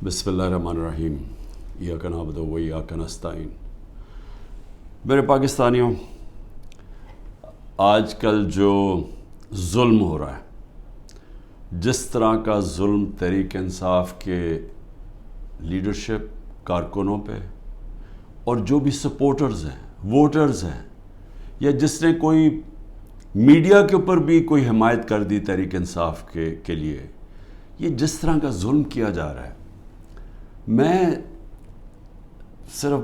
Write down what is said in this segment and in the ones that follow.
بسم اللہ الرحمن الرحیم ایاک نعبد و ایاک نستعین۔ میرے پاکستانیوں، آج کل جو ظلم ہو رہا ہے، جس طرح کا ظلم تحریک انصاف کے لیڈرشپ کارکنوں پہ اور جو بھی سپورٹرز ہیں، ووٹرز ہیں، یا جس نے کوئی میڈیا کے اوپر بھی کوئی حمایت کر دی تحریک انصاف کے لیے، یہ جس طرح کا ظلم کیا جا رہا ہے،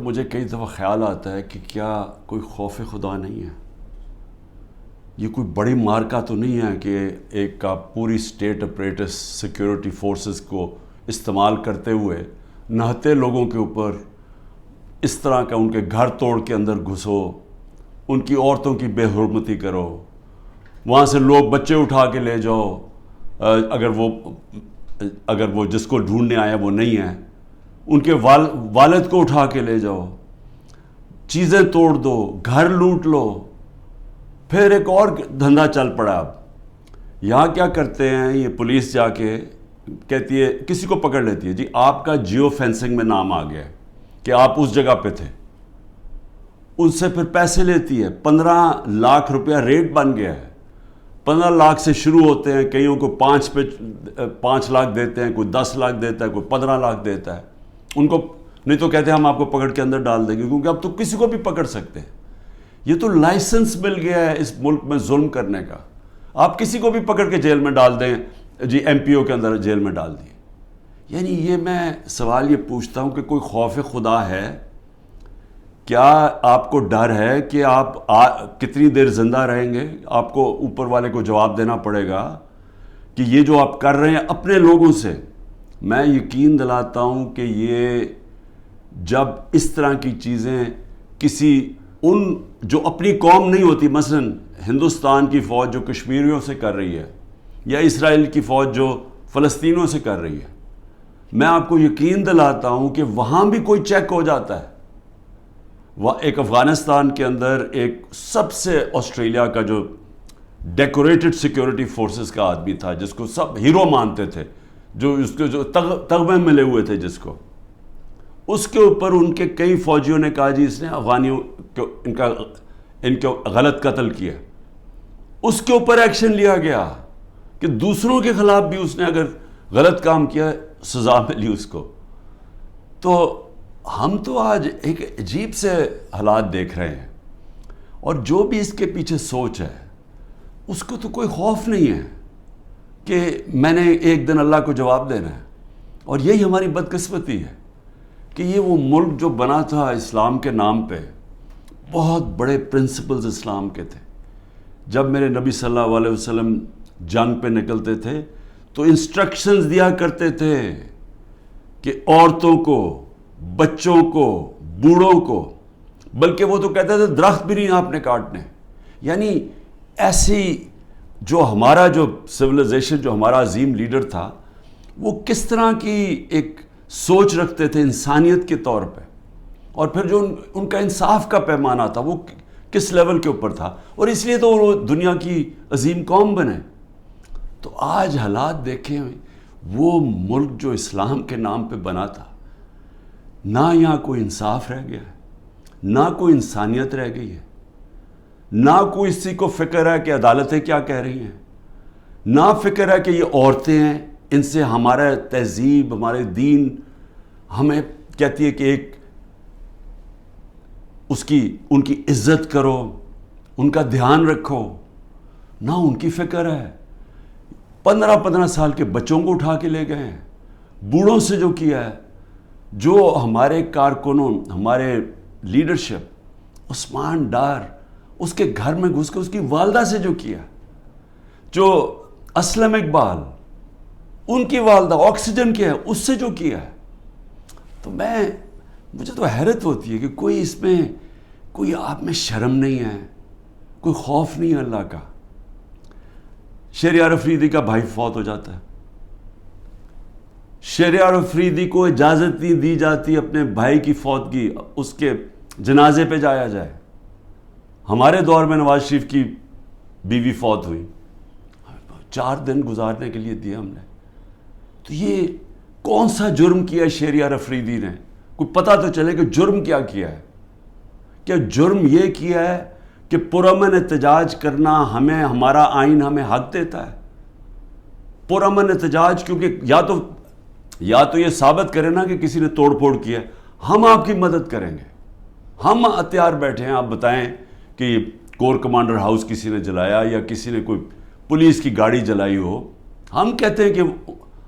مجھے کئی دفعہ خیال آتا ہے کہ کیا کوئی خوف خدا نہیں ہے؟ یہ کوئی بڑی مارکا تو نہیں ہے کہ ایک کا پوری اسٹیٹ اپریٹس سیکیورٹی فورسز کو استعمال کرتے ہوئے نہتے لوگوں کے اوپر اس طرح کا ان کے گھر توڑ کے اندر گھسو، ان کی عورتوں کی بے حرمتی کرو، وہاں سے لوگ بچے اٹھا کے لے جاؤ، اگر وہ جس کو ڈھونڈنے آیا وہ نہیں ہے، ان کے والد کو اٹھا کے لے جاؤ، چیزیں توڑ دو، گھر لوٹ لو۔ پھر ایک اور دھندا چل پڑا۔ اب یہاں کیا کرتے ہیں، یہ پولیس جا کے کہتی ہے، کسی کو پکڑ لیتی ہے، جی آپ کا جیو فینسنگ میں نام آ گیا ہے کہ آپ اس جگہ پہ تھے، ان سے پھر پیسے لیتی ہے، 15 لاکھ روپیہ ریٹ بن گیا ہے۔ 15 لاکھ سے شروع ہوتے ہیں، کئیوں کو 5 لاکھ دیتے ہیں، کوئی 10 لاکھ دیتا ہے، کوئی 15 لاکھ دیتا ہے۔ ان کو نہیں تو کہتے ہیں ہم آپ کو پکڑ کے اندر ڈال دیں گے، کیونکہ اب تو کسی کو بھی پکڑ سکتے ہیں۔ یہ تو لائسنس مل گیا ہے اس ملک میں ظلم کرنے کا، آپ کسی کو بھی پکڑ کے جیل میں ڈال دیں، جی ایم پی او کے اندر جیل میں ڈال دیے۔ یعنی یہ میں سوال یہ پوچھتا ہوں کہ کوئی خوف خدا ہے؟ کیا آپ کو ڈر ہے کہ آپ کتنی دیر زندہ رہیں گے؟ آپ کو اوپر والے کو جواب دینا پڑے گا کہ یہ جو آپ کر رہے ہیں اپنے لوگوں سے۔ میں یقین دلاتا ہوں کہ یہ جب اس طرح کی چیزیں ان جو اپنی قوم نہیں ہوتی، مثلا ہندوستان کی فوج جو کشمیریوں سے کر رہی ہے، یا اسرائیل کی فوج جو فلسطینیوں سے کر رہی ہے، میں آپ کو یقین دلاتا ہوں کہ وہاں بھی کوئی چیک ہو جاتا ہے۔ ایک افغانستان کے اندر ایک سب سے آسٹریلیا کا جو ڈیکوریٹڈ سیکیورٹی فورسز کا آدمی تھا، جس کو سب ہیرو مانتے تھے، جو اس کے جو تغمے ملے ہوئے تھے جس کو، اس کے اوپر ان کے کئی فوجیوں نے کہا جی اس نے افغانیوں کو ان کو غلط قتل کیا، اس کے اوپر ایکشن لیا گیا کہ دوسروں کے خلاف بھی اس نے اگر غلط کام کیا سزا ملی اس کو۔ تو ہم تو آج ایک عجیب سے حالات دیکھ رہے ہیں، اور جو بھی اس کے پیچھے سوچ ہے اس کو تو کوئی خوف نہیں ہے کہ میں نے ایک دن اللہ کو جواب دینا ہے۔ اور یہی ہماری بدقسمتی ہے کہ یہ وہ ملک جو بنا تھا اسلام کے نام پہ، بہت بڑے پرنسپلز اسلام کے تھے۔ جب میرے نبی صلی اللہ علیہ وسلم جنگ پہ نکلتے تھے تو انسٹرکشنز دیا کرتے تھے کہ عورتوں کو، بچوں کو، بوڑھوں کو، بلکہ وہ تو کہتے تھے درخت بھی نہیں آپ نے کاٹنے۔ یعنی ایسی جو ہمارا جو سویلائزیشن، جو ہمارا عظیم لیڈر تھا، وہ کس طرح کی ایک سوچ رکھتے تھے انسانیت کے طور پہ، اور پھر جو ان کا انصاف کا پیمانہ تھا وہ کس لیول کے اوپر تھا، اور اس لیے تو وہ دنیا کی عظیم قوم بنے۔ تو آج حالات دیکھیں، وہ ملک جو اسلام کے نام پہ بنا تھا، نہ یہاں کوئی انصاف رہ گیا ہے، نہ کوئی انسانیت رہ گئی ہے، نہ کوئی اسی کو فکر ہے کہ عدالتیں کیا کہہ رہی ہیں، نہ فکر ہے کہ یہ عورتیں ہیں، ان سے ہمارا تہذیب، ہمارے دین ہمیں کہتی ہے کہ ان کی عزت کرو، ان کا دھیان رکھو، نہ ان کی فکر ہے۔ 15 سال کے بچوں کو اٹھا کے لے گئے ہیں، بوڑھوں سے جو کیا ہے، جو ہمارے کارکنوں، ہمارے لیڈرشپ، عثمان ڈار، اس کے گھر میں گھس کے اس کی والدہ سے جو کیا، جو اسلم اقبال، ان کی والدہ آکسیجن کیا ہے، اس سے جو کیا ہے، تو مجھے تو حیرت ہوتی ہے کہ کوئی اس میں کوئی آپ میں شرم نہیں ہے، کوئی خوف نہیں ہے اللہ کا۔ شہریار افریدی کا بھائی فوت ہو جاتا ہے، شہریار افریدی کو اجازت نہیں دی جاتی اپنے بھائی کی فوتگی، اس کے جنازے پہ جایا جائے۔ ہمارے دور میں نواز شریف کی بیوی فوت ہوئی، 4 دن گزارنے کے لیے دیے ہم نے۔ تو یہ کون سا جرم کیا ہے شہریار افریدی نے؟ کوئی پتہ تو چلے کہ جرم کیا کیا ہے. کیا جرم یہ کیا ہے کہ پرامن احتجاج کرنا ہمیں ہمارا آئین ہمیں حق دیتا ہے؟ پرامن احتجاج، کیونکہ یا تو یہ ثابت کرے نا کہ کسی نے توڑ پھوڑ کیا ہے، ہم آپ کی مدد کریں گے. ہم ہتھیار بیٹھے ہیں، آپ بتائیں کہ کور کمانڈر ہاؤس کسی نے جلایا یا کسی نے کوئی پولیس کی گاڑی جلائی ہو، ہم کہتے ہیں کہ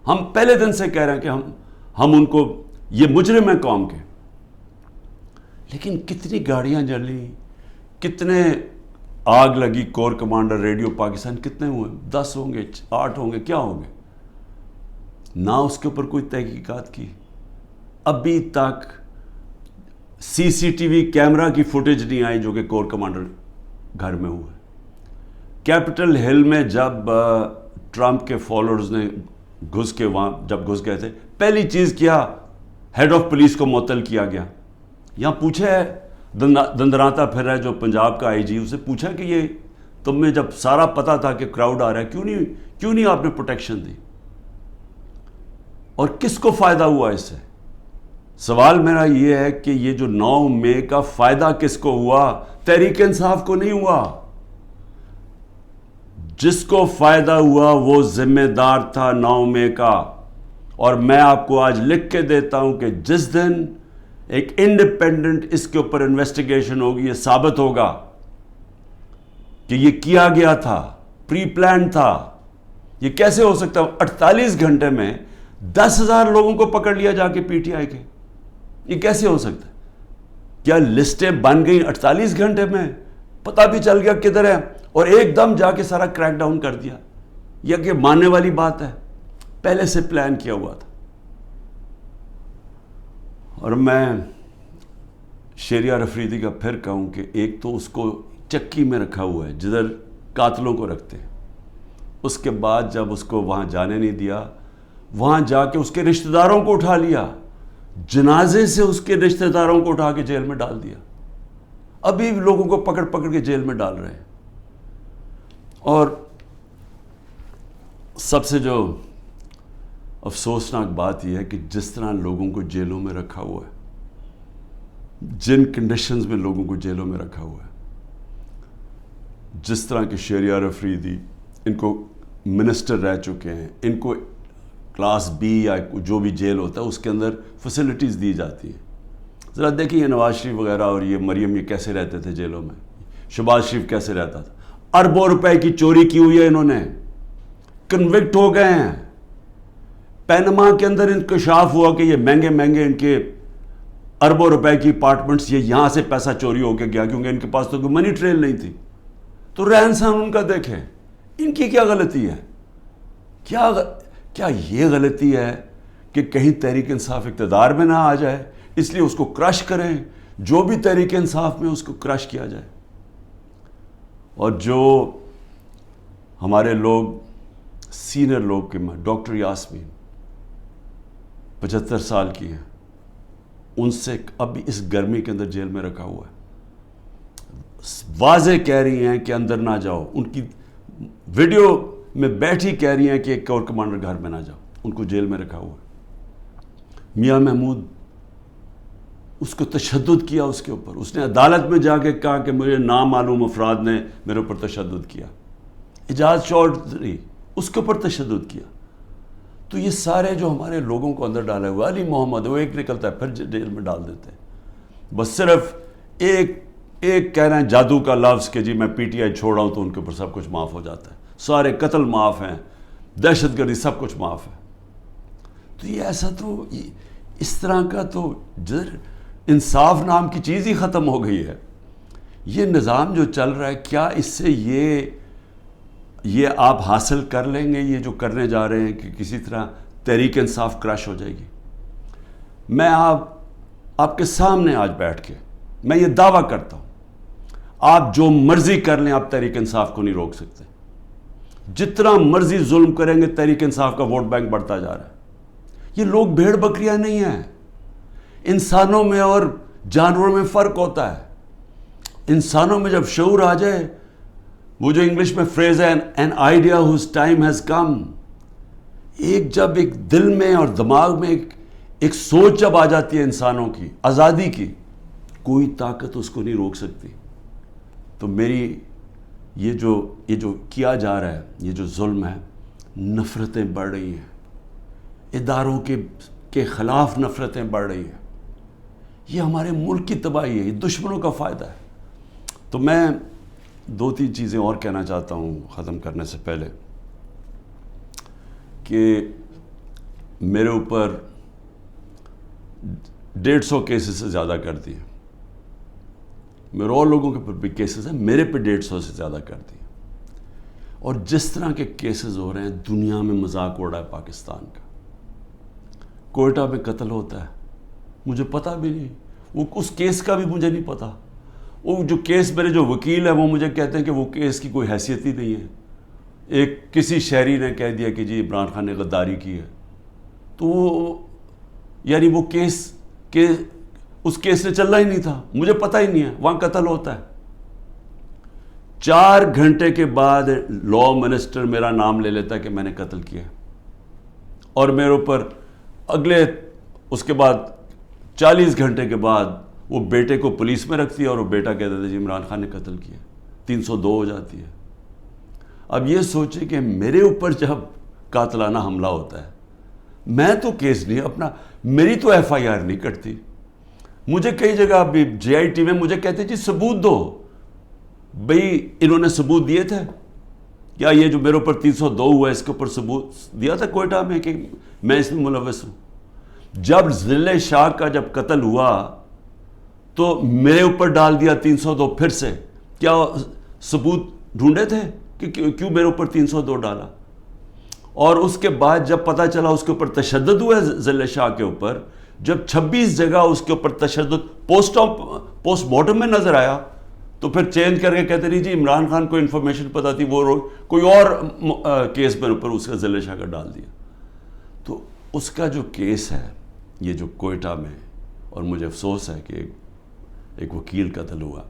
ہم پہلے دن سے کہہ رہے ہیں کہ ہم ان کو، یہ مجرم ہیں قوم کے. لیکن کتنی گاڑیاں جلی، کتنے آگ لگی کور کمانڈر ریڈیو پاکستان، کتنے ہوئے؟ 10 ہوں گے، 8 ہوں گے، کیا ہوں گے؟ نہ اس کے اوپر کوئی تحقیقات کی. ابھی تک سی سی ٹی وی کیمرہ کی فوٹیج نہیں آئی جو کہ کور کمانڈر گھر میں ہوا ہے. کیپٹل ہل میں جب ٹرمپ کے فالوورز نے گھس کے وہاں جب گھس گئے تھے، پہلی چیز کیا، ہیڈ آف پولیس کو معطل کیا گیا. یہاں پوچھا ہے دندراتا پھر رہا ہے جو پنجاب کا آئی جی، اسے پوچھا کہ یہ تم میں جب سارا پتا تھا کہ کراؤڈ آ رہا ہے کیوں نہیں آپ نے پروٹیکشن دی؟ اور کس کو فائدہ ہوا اس سے؟ سوال میرا یہ ہے کہ یہ جو 9 مئی کا فائدہ کس کو ہوا؟ تحریک انصاف کو نہیں ہوا. جس کو فائدہ ہوا وہ ذمہ دار تھا 9 مئی کا. اور میں آپ کو آج لکھ کے دیتا ہوں کہ جس دن ایک انڈیپینڈنٹ اس کے اوپر انویسٹیگیشن ہوگی، یہ ثابت ہوگا کہ یہ کیا گیا تھا، پری پلان تھا. یہ کیسے ہو سکتا ہے 48 گھنٹے میں 10,000 لوگوں کو پکڑ لیا جا کے پی ٹی آئی کے؟ یہ کیسے ہو سکتا ہے؟ کیا لسٹیں بن گئیں 48 گھنٹے میں؟ پتہ بھی چل گیا کدھر ہے اور ایک دم جا کے سارا کریک ڈاؤن کر دیا؟ یہ کہ ماننے والی بات ہے؟ پہلے سے پلان کیا ہوا تھا. اور میں شہریار افریدی کا پھر کہوں کہ ایک تو اس کو چکی میں رکھا ہوا ہے جدھر قاتلوں کو رکھتے ہیں، اس کے بعد جب اس کو وہاں جانے نہیں دیا، وہاں جا کے اس کے رشتہ داروں کو اٹھا لیا، جنازے سے اس کے رشتہ داروں کو اٹھا کے جیل میں ڈال دیا. ابھی بھی لوگوں کو پکڑ پکڑ کے جیل میں ڈال رہے ہیں. اور سب سے جو افسوسناک بات یہ ہے کہ جس طرح لوگوں کو جیلوں میں رکھا ہوا ہے، جن کنڈیشنز میں لوگوں کو جیلوں میں رکھا ہوا ہے، جس طرح کے شہریار افریدی، ان کو منسٹر رہ چکے ہیں، ان کو کلاس بی یا جو بھی جیل ہوتا ہے اس کے اندر فیسلٹیز دی جاتی ہیں. ذرا دیکھیں یہ نواز شریف وغیرہ اور یہ مریم یہ کیسے رہتے تھے جیلوں میں، شہباز شریف کیسے رہتا تھا. اربوں روپے کی چوری کی ہوئی ہے انہوں نے، کنوکٹ ہو گئے ہیں. پینما کے اندر انکشاف ہوا کہ یہ مہنگے ان کے اربوں روپے کی اپارٹمنٹس، یہ یہاں سے پیسہ چوری ہو کے گیا کیونکہ ان کے پاس تو کوئی منی ٹریل نہیں تھی. تو رہن سہن ان کا دیکھیں، ان کی کیا غلطی ہے؟ کیا یہ غلطی ہے کہ کہیں تحریک انصاف اقتدار میں نہ آ جائے اس لیے اس کو کرش کریں؟ جو بھی تحریک انصاف میں اس کو کرش کیا جائے. اور جو ہمارے لوگ سینئر لوگ کے ڈاکٹر یاسمین 75 سال کی ہیں، ان سے ابھی اس گرمی کے اندر جیل میں رکھا ہوا ہے. واضح کہہ رہی ہیں کہ اندر نہ جاؤ، ان کی ویڈیو میں بیٹھی کہہ رہی ہیں کہ ایک کور کمانڈر گھر میں نہ جاؤ، ان کو جیل میں رکھا ہوا ہے. میاں محمود، اس کو تشدد کیا اس کے اوپر، اس نے عدالت میں جا کے کہا کہ مجھے نامعلوم افراد نے میرے اوپر تشدد کیا. اعجاز چودھری، اس کے اوپر تشدد کیا. تو یہ سارے جو ہمارے لوگوں کو اندر ڈالے ہوئے، علی محمد وہ ایک نکلتا ہے پھر جیل میں ڈال دیتے ہیں. بس صرف ایک کہہ رہے ہیں جادو کا لفظ کہ جی میں پی ٹی آئی چھوڑ رہا ہوں تو ان کے اوپر سب کچھ معاف ہو جاتا ہے، سارے قتل معاف ہیں، دہشت گردی سب کچھ معاف ہے. تو یہ ایسا تو اس طرح کا تو انصاف نام کی چیز ہی ختم ہو گئی ہے. یہ نظام جو چل رہا ہے، کیا اس سے یہ آپ حاصل کر لیں گے یہ جو کرنے جا رہے ہیں کہ کسی طرح تحریک انصاف کرش ہو جائے گی؟ میں آپ کے سامنے آج بیٹھ کے میں یہ دعویٰ کرتا ہوں، آپ جو مرضی کر لیں آپ تحریک انصاف کو نہیں روک سکتے. جتنا مرضی ظلم کریں گے تحریک انصاف کا ووٹ بینک بڑھتا جا رہا ہے. یہ لوگ بھیڑ بکریاں نہیں ہیں. انسانوں میں اور جانوروں میں فرق ہوتا ہے. انسانوں میں جب شعور آ جائے، وہ جو انگلش میں فریز ہے an idea whose time has come، جب ایک دل میں اور دماغ میں ایک سوچ جب آ جاتی ہے انسانوں کی آزادی کی، کوئی طاقت اس کو نہیں روک سکتی. تو میری یہ جو کیا جا رہا ہے، یہ جو ظلم ہے، نفرتیں بڑھ رہی ہیں، اداروں کے خلاف نفرتیں بڑھ رہی ہیں، یہ ہمارے ملک کی تباہی ہے، یہ دشمنوں کا فائدہ ہے. تو میں 2-3 چیزیں اور کہنا چاہتا ہوں ختم کرنے سے پہلے، کہ میرے اوپر 150 کیسز سے زیادہ کر دیے، میرے اور لوگوں کے اوپر بھی کیسز ہیں، میرے پہ 150 سے زیادہ کر دیے. اور جس طرح کے کیسز ہو رہے ہیں، دنیا میں مذاق اڑ رہا ہے پاکستان کا. کوئٹہ میں قتل ہوتا ہے، مجھے پتہ بھی نہیں، وہ اس کیس کا بھی مجھے نہیں پتہ. وہ جو کیس میرے جو وکیل ہیں وہ مجھے کہتے ہیں کہ وہ کیس کی کوئی حیثیت ہی نہیں ہے. ایک کسی شہری نے کہہ دیا کہ جی عمران خان نے غداری کی ہے، تو وہ یعنی وہ اس کیس نے چلنا ہی نہیں تھا، مجھے پتہ ہی نہیں ہے، وہاں قتل ہوتا ہے. 4 گھنٹے کے بعد لا منسٹر میرا نام لے لیتا ہے کہ میں نے قتل کیا، اور میرے اوپر اس کے بعد 40 گھنٹے کے بعد وہ بیٹے کو پولیس میں رکھتی ہے، اور وہ بیٹا کہتا ہے جی عمران خان نے قتل کیا. 302 ہو جاتی ہے. اب یہ سوچیں کہ میرے اوپر جب قاتلانہ حملہ ہوتا ہے، میں تو کیس نہیں اپنا، میری تو FIR نہیں کٹتی. مجھے کئی جگہ ابھی JIT میں مجھے کہتے جی ثبوت دو. بھئی انہوں نے ثبوت دیے تھے کیا؟ یہ جو میرے اوپر 302 ہوا ہے اس کے اوپر ثبوت دیا تھا کوئٹہ میں کہ میں اس میں ملوث ہوں؟ جب ضلع شاہ کا جب قتل ہوا تو میرے اوپر ڈال دیا 302 پھر سے. کیا ثبوت ڈھونڈے تھے کہ کیوں میرے اوپر 302 ڈالا؟ اور اس کے بعد جب پتہ چلا اس کے اوپر تشدد ہوا ہے ضلع شاہ کے اوپر، جب 26 جگہ اس کے اوپر تشدد پوسٹ مارٹم میں نظر آیا، تو پھر چینج کر کے کہتے نہیں جی عمران خان کو انفارمیشن پتہ تھی، وہ کوئی اور کیس میرے اوپر اس کا ضلع شاہ کا ڈال دیا. تو اس کا جو کیس ہے یہ جو کوئٹہ میں، اور مجھے افسوس ہے کہ ایک وکیل قتل ہوا،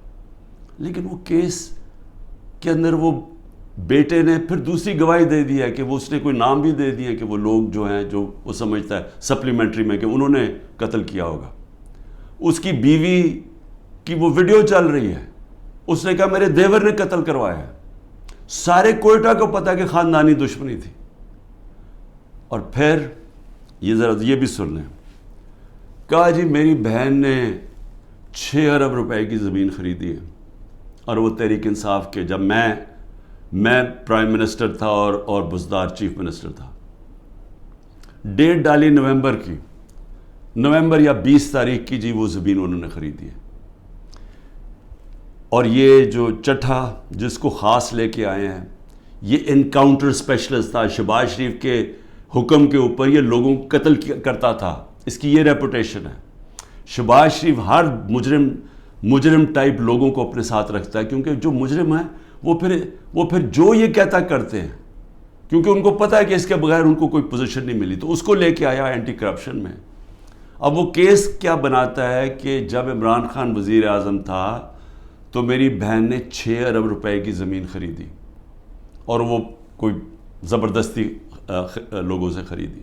لیکن وہ کیس کے اندر وہ بیٹے نے پھر دوسری گواہی دے دی ہے کہ وہ اس نے کوئی نام بھی دے دیے کہ وہ لوگ جو ہیں جو وہ سمجھتا ہے سپلیمنٹری میں کہ انہوں نے قتل کیا ہوگا. اس کی بیوی کی وہ ویڈیو چل رہی ہے، اس نے کہا میرے دیور نے قتل کروایا ہے. سارے کوئٹہ کو پتا کہ خاندانی دشمنی تھی. اور پھر یہ ذرا یہ بھی سن لیں، کہا جی میری بہن نے 6 ارب روپے کی زمین خریدی ہے، اور وہ تحریک انصاف کے جب میں پرائم منسٹر تھا اور بزدار چیف منسٹر تھا. ڈیٹ ڈالی نومبر کی، نومبر یا 20 تاریخ کی جی وہ زمین انہوں نے خریدی ہے. اور یہ جو چٹھا جس کو خاص لے کے آئے ہیں، یہ انکاؤنٹر اسپیشلسٹ تھا، شہباز شریف کے حکم کے اوپر یہ لوگوں کو قتل کرتا تھا، اس کی یہ ریپوٹیشن ہے. شہباز شریف ہر مجرم ٹائپ لوگوں کو اپنے ساتھ رکھتا ہے، کیونکہ جو مجرم ہیں وہ پھر جو یہ کہتا کرتے ہیں، کیونکہ ان کو پتہ ہے کہ اس کے بغیر ان کو کوئی پوزیشن نہیں ملی. تو اس کو لے کے آیا اینٹی کرپشن میں. اب وہ کیس کیا بناتا ہے کہ جب عمران خان وزیر اعظم تھا تو میری بہن نے 6 ارب روپے کی زمین خریدی، اور وہ کوئی زبردستی لوگوں سے خریدی،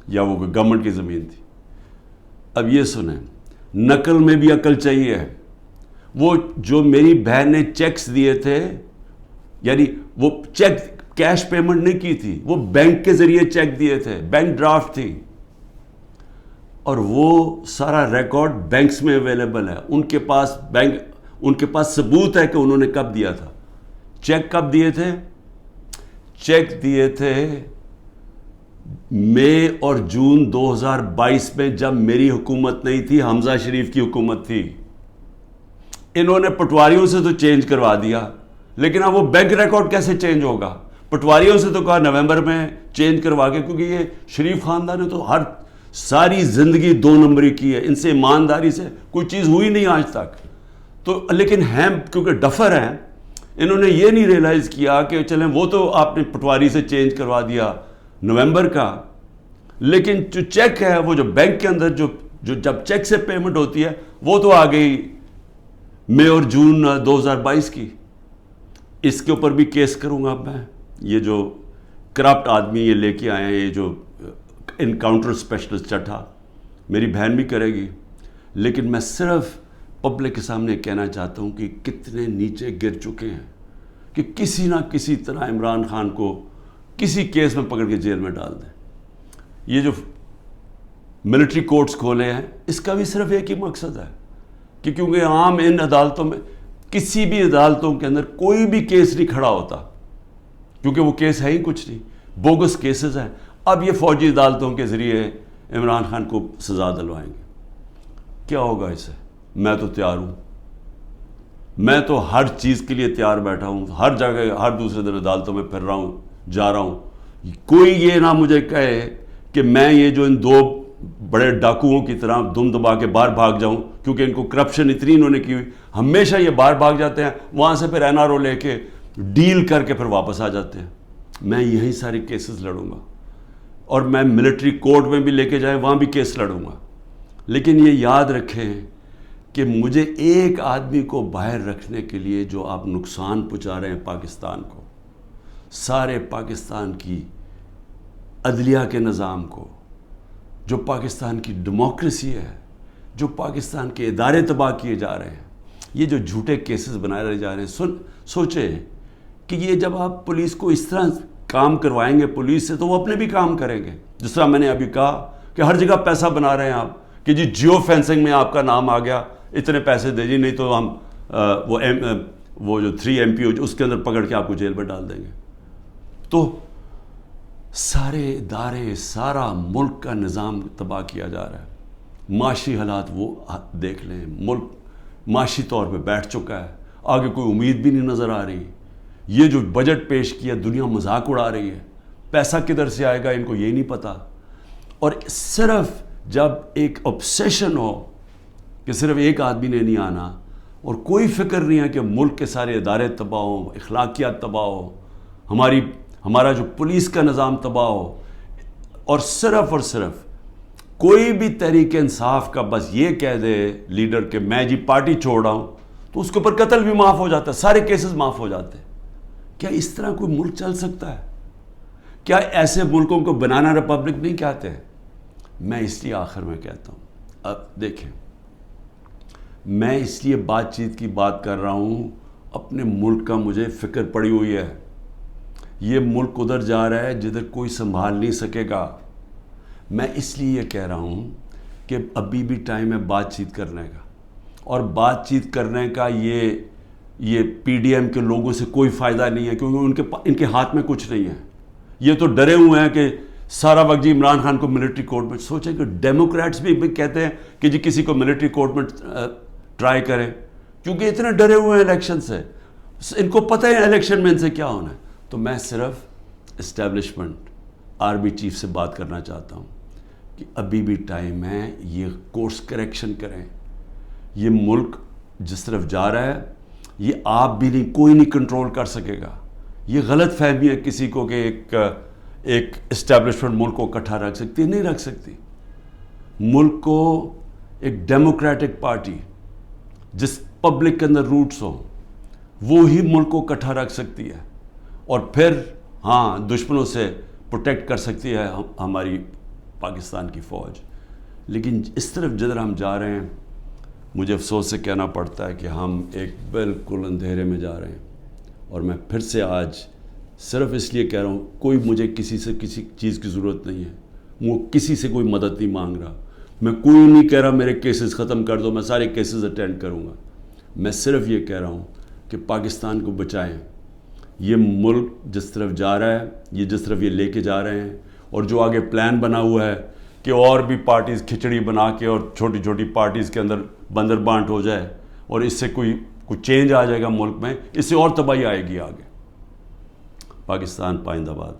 یا وہ کوئی گورنمنٹ کی زمین تھی. اب یہ سنیں، نقل میں بھی عقل چاہیے. وہ جو میری بہن نے چیکس دیے تھے، یعنی وہ چیک کیش پیمنٹ نہیں کی تھی، وہ بینک کے ذریعے چیک دیے تھے، بینک ڈرافٹ تھی، اور وہ سارا ریکارڈ بینکس میں اویلیبل ہے. ان کے پاس ثبوت ہے کہ انہوں نے کب دیا تھا. چیک کب دیے تھے؟ چیک دیے تھے مئی اور جون 2022 میں، جب میری حکومت نہیں تھی، حمزہ شریف کی حکومت تھی. انہوں نے پٹواریوں سے تو چینج کروا دیا، لیکن اب وہ بینک ریکارڈ کیسے چینج ہوگا؟ پٹواریوں سے تو کہا نومبر میں چینج کروا کے، کیونکہ یہ شریف خاندان نے تو ساری زندگی 2 نمبری کی ہے، ان سے ایمانداری سے کوئی چیز ہوئی نہیں آج تک. تو لیکن ہیں کیونکہ ڈفر ہیں، انہوں نے یہ نہیں ریلائز کیا کہ چلیں وہ تو آپ نے پٹواری سے چینج کروا دیا نومبر کا، لیکن جو چیک ہے وہ جو بینک کے اندر جو جب چیک سے پیمنٹ ہوتی ہے وہ تو آ گئی مئی اور جون 2022 کی. اس کے اوپر بھی کیس کروں گا میں. یہ جو کرپٹ آدمی یہ لے کے آئے ہیں، یہ جو انکاؤنٹر اسپیشلسٹ چٹھا، میری بہن بھی کرے گی، لیکن میں صرف پبلک کے سامنے کہنا چاہتا ہوں کہ کتنے نیچے گر چکے ہیں کہ کسی نہ کسی طرح عمران خان کو کسی کیس میں پکڑ کے جیل میں ڈال دیں۔ یہ جو ملٹری کورٹس کھولے ہیں، اس کا بھی صرف ایک ہی مقصد ہے کہ کیونکہ عام ان عدالتوں میں، کسی بھی عدالتوں کے اندر کوئی بھی کیس نہیں کھڑا ہوتا، کیونکہ وہ کیس ہے ہی کچھ نہیں، بوگس کیسز ہیں۔ اب یہ فوجی عدالتوں کے ذریعے عمران خان کو سزا دلوائیں گے۔ کیا ہوگا اس سے؟ میں تو تیار ہوں، میں تو ہر چیز کے لیے تیار بیٹھا ہوں، ہر جگہ ہر دوسرے دن عدالتوں میں پھر رہا ہوں، جا رہا ہوں۔ کوئی یہ نہ مجھے کہے کہ میں یہ جو ان دو بڑے ڈاکوؤں کی طرح دم دبا کے باہر بھاگ جاؤں، کیونکہ ان کو کرپشن اتنی انہوں نے کی ہوئی، ہمیشہ یہ باہر بھاگ جاتے ہیں، وہاں سے پھر این آر او لے کے ڈیل کر کے پھر واپس آ جاتے ہیں۔ میں یہی ساری کیسز لڑوں گا، اور میں ملٹری کورٹ میں بھی لے کے جائیں وہاں بھی کیس لڑوں گا۔ لیکن یہ یاد رکھیں کہ مجھے ایک آدمی کو باہر رکھنے کے لیے جو آپ نقصان پہنچا رہے ہیں پاکستان کو، سارے پاکستان کی عدلیہ کے نظام کو، جو پاکستان کی ڈیموکریسی ہے، جو پاکستان کے ادارے تباہ کیے جا رہے ہیں، یہ جو جھوٹے کیسز بنائے رہے جا رہے ہیں، سوچیں کہ یہ جب آپ پولیس کو اس طرح کام کروائیں گے پولیس سے، تو وہ اپنے بھی کام کریں گے۔ جس طرح میں نے ابھی کہا کہ ہر جگہ پیسہ بنا رہے ہیں آپ کہ جی جیو فینسنگ میں آپ کا نام آ گیا، اتنے پیسے دے جی، نہیں تو ہم وہ جو 3 MP اس کے اندر پکڑ کے آپ کو جیل میں ڈال دیں گے۔ تو سارے ادارے، سارا ملک کا نظام تباہ کیا جا رہا ہے۔ معاشی حالات وہ دیکھ لیں، ملک معاشی طور پہ بیٹھ چکا ہے، آگے کوئی امید بھی نہیں نظر آ رہی۔ یہ جو بجٹ پیش کیا، دنیا مذاق اڑا رہی ہے، پیسہ کدھر سے آئے گا ان کو یہ نہیں پتہ۔ اور صرف جب ایک obsession ہو کہ صرف ایک آدمی نے نہیں آنا، اور کوئی فکر نہیں ہے کہ ملک کے سارے ادارے تباہ ہوں، اخلاقیات تباہ ہو، ہمارا جو پولیس کا نظام تباہ ہو، اور صرف کوئی بھی تحریک انصاف کا بس یہ کہہ دے لیڈر کہ میں جی پارٹی چھوڑ رہا ہوں، تو اس کے اوپر قتل بھی معاف ہو جاتا ہے، سارے کیسز معاف ہو جاتے ہیں۔ کیا اس طرح کوئی ملک چل سکتا ہے؟ کیا ایسے ملکوں کو بنانا ریپبلک نہیں کہتے ہیں؟ میں اس لیے آخر میں کہتا ہوں، اب دیکھیں، میں اس لیے بات چیت کی بات کر رہا ہوں، اپنے ملک کا مجھے فکر پڑی ہوئی ہے۔ یہ ملک ادھر جا رہا ہے جدھر کوئی سنبھال نہیں سکے گا۔ میں اس لیے یہ کہہ رہا ہوں کہ ابھی بھی ٹائم ہے بات چیت کرنے کا، اور بات چیت کرنے کا یہ پی ڈی ایم کے لوگوں سے کوئی فائدہ نہیں ہے، کیونکہ ان کے ہاتھ میں کچھ نہیں ہے۔ یہ تو ڈرے ہوئے ہیں کہ سارا وقت جی عمران خان کو ملٹری کورٹ میں، سوچیں کہ ڈیموکریٹس بھی کہتے ہیں کہ جی کسی کو ملٹری کورٹ میں ٹرائی کریں، کیونکہ اتنے ڈرے ہوئے ہیں الیکشن سے، ان کو پتہ ہے الیکشن میں ان سے کیا ہونا ہے۔ تو میں صرف اسٹیبلشمنٹ، آرمی چیف سے بات کرنا چاہتا ہوں کہ ابھی بھی ٹائم ہے، یہ کورس کریکشن کریں۔ یہ ملک جس طرف جا رہا ہے، یہ آپ بھی نہیں، کوئی نہیں کنٹرول کر سکے گا۔ یہ غلط فہمی ہے کسی کو کہ ایک اسٹیبلشمنٹ ملک کو اکٹھا رکھ سکتی ہے، نہیں رکھ سکتی۔ ملک کو ایک ڈیموکریٹک پارٹی جس پبلک کے اندر روٹس ہوں، وہ ہی ملک کو اکٹھا رکھ سکتی ہے، اور پھر ہاں دشمنوں سے پروٹیکٹ کر سکتی ہے ہماری پاکستان کی فوج۔ لیکن اس طرف جدھر ہم جا رہے ہیں، مجھے افسوس سے کہنا پڑتا ہے کہ ہم ایک بالکل اندھیرے میں جا رہے ہیں۔ اور میں پھر سے آج صرف اس لیے کہہ رہا ہوں، کوئی مجھے کسی سے کسی چیز کی ضرورت نہیں ہے، وہ کسی سے کوئی مدد نہیں مانگ رہا، میں کوئی نہیں کہہ رہا میرے کیسز ختم کر دو، میں سارے کیسز اٹینڈ کروں گا۔ میں صرف یہ کہہ رہا ہوں کہ پاکستان کو بچائیں۔ یہ ملک جس طرف جا رہا ہے، یہ جس طرف یہ لے کے جا رہے ہیں، اور جو آگے پلان بنا ہوا ہے کہ اور بھی پارٹیز کھچڑی بنا کے اور چھوٹی چھوٹی پارٹیز کے اندر بندر بانٹ ہو جائے، اور اس سے کوئی چینج آ جائے گا ملک میں، اس سے اور تباہی آئے گی آگے۔ پاکستان پائندہ باد۔